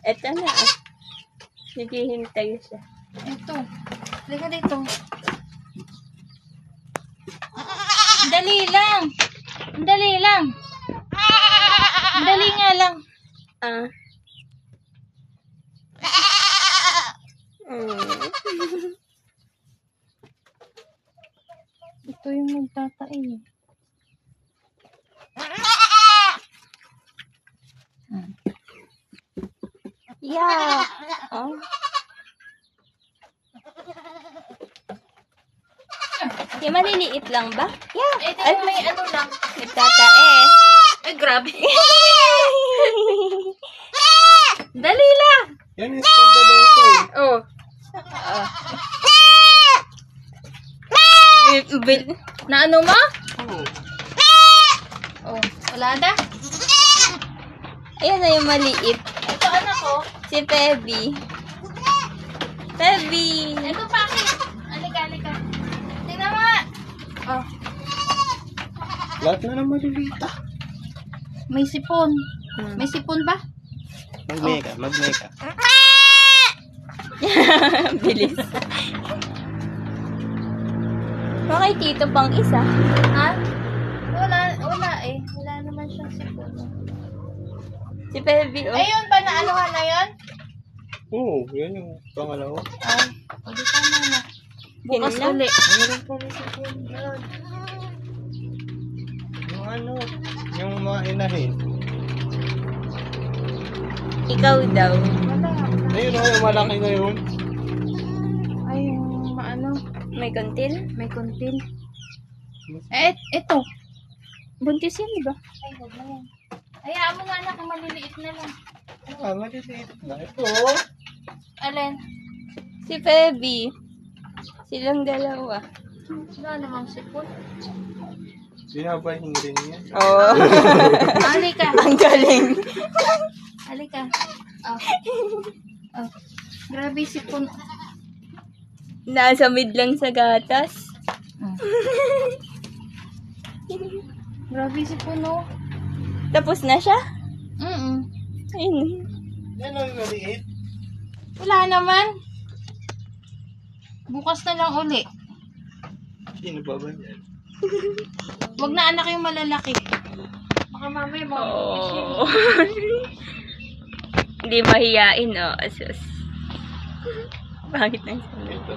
Eto na. Naghihintay siya. Ito. Halika dito. Dali lang. Dali lang. Dali nga lang. Ah. Ito yung magtatain. Yeah. Oh. Yung maliliit lang ba? Yeah. Ito yung may ano lang. Nagtatae. Ay, grabe. Dali lang. Yan yung skandaloso eh. Oh. Na ano mo? Oo. Oh, wala na. Ayan na yung maliit. Ito anak ko. Si Pebi. Pebi. Ito bakit? Alika. Tingnan mo nga. Oh, Lahat na ng malilita. may sipon. May sipon ba? Magmeka. Bilis. Bakit tito pang isa? Ha? Wala eh. Wala naman siyang sipon. Si Pebi, oh. Ayun ba na ano na yun? Oo, yan yung pangalawa. Ay, o di tama na. Bukas Yun lang? uli. Meron pa rin sa yan. Yung ano, yung mga inahin. Ikaw daw. Wala. Ayun o, yung malaki na yun. Ay, yung maano. May kontil? May kuntil. Eh, ito. Buntis yan, di ba? Ay, huwag na yan. Hayaan mo nga anak, maliliit na lang. Ah, maliliit na. Ito. Alin? Si Pebi. Silang dalawa. Wala namang sipon. Binabahin rin yan. Oh. Halika. Ang galing. Halika. Oh. Oh. Grabe sipon. Nasa mid lang sa gatas. Grabe sipon, oh. Tapos na siya? Mm-mm. Ayun. Yan ang maliit. Wala naman. Bukas na lang uli. Sino ba ba yan? Wag na anak yung malalaki. Baka mamaya mabubukis yun. Oh. Hindi mahiyain, oh. Asus. Bakit na siya? Ito.